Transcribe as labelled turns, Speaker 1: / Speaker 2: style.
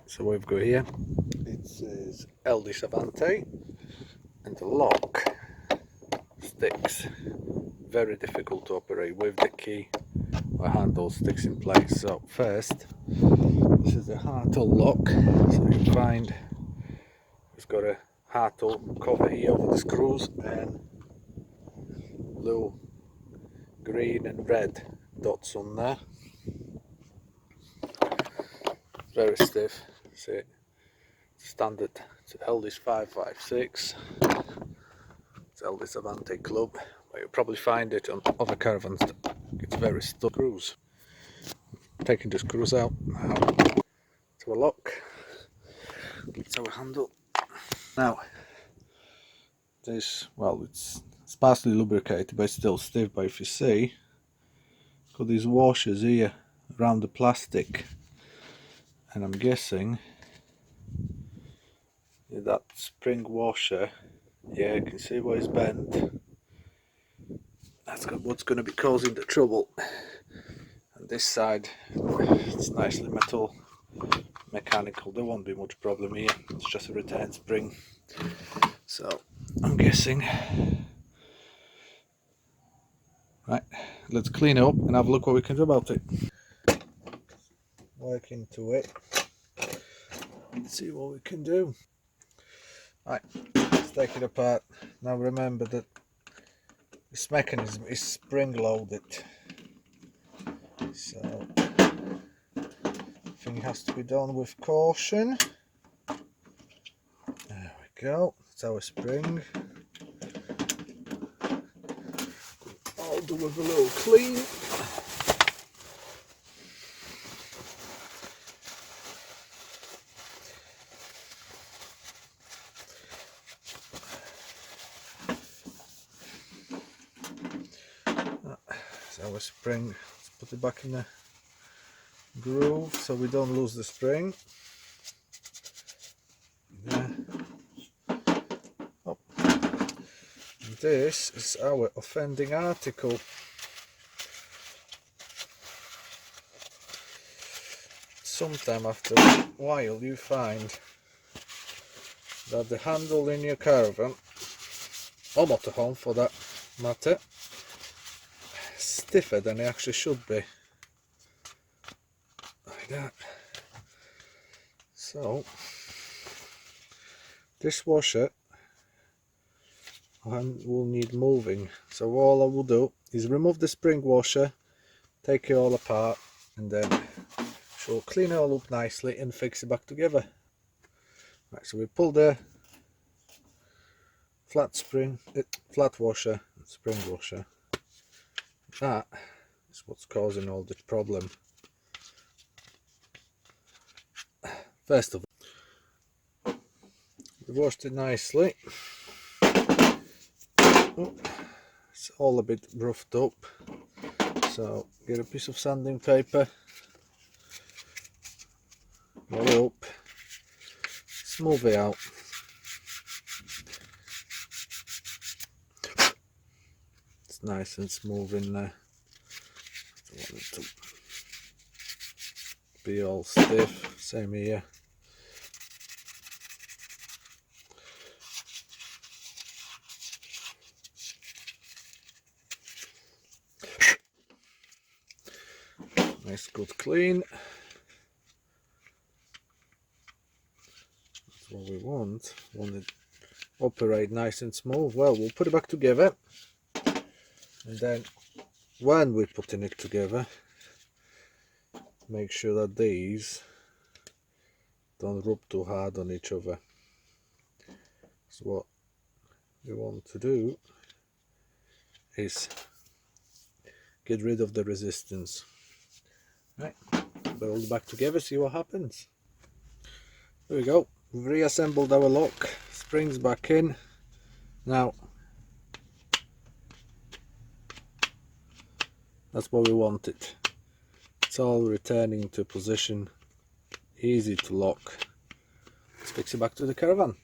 Speaker 1: So we've got here, it says LD Savante, and the lock sticks. Very difficult to operate with the key or handle sticks in place. So first, this is the handle lock. So you find it's got a handle cover here over the screws and blue, green and red dots on there. Very stiff. See, standard. It's LD's 556. It's LD Savante Club. But you'll probably find it on other caravans. It's very stuck. Screws. Taking the screws out now. To a lock. It's our handle. Now, this, well, it's sparsely lubricated, but it's still stiff. But if you see, got these washers here around the plastic, and I'm guessing that spring washer, yeah, you can see where it's bent. That's what's going to be causing the trouble. And this side, it's nicely metal, mechanical. There won't be much problem here. It's just a return spring. So I'm guessing. Right, let's clean it up and have a look what we can do about it. Work into it. Let's see what we can do. Right, let's take it apart. Now remember that this mechanism is spring loaded, so everything has to be done with caution. There we go, that's our spring. I'll do with a little clean. That's our spring. Let's put it back in the groove so we don't lose the spring. There. Oh. This is our offending article. Sometime after a while you find that the handle in your caravan, or motorhome for that matter, stiffer than it actually should be. Like that. So this washer will need moving. So all I will do is remove the spring washer, take it all apart, and then she'll clean it all up nicely and fix it back together. Right, so we pull the flat washer and spring washer. That is what's causing all this problem. First of all, we washed it nicely. Oh, it's all a bit roughed up, so get a piece of sanding paper, roll up, smooth it out. It's nice and smooth in there. Don't want it to be all stiff. Same here. Nice good clean. That's what we want. Want it to operate nice and smooth. Well, we'll put it back together, and then when we're putting it together, make sure that these don't rub too hard on each other. So what we want to do is get rid of the resistance. Right, put it all back together, see what happens. There we go, we've reassembled our lock, springs back in. Now that's what we wanted. It's all returning to position, easy to lock. Let's fix it back to the caravan.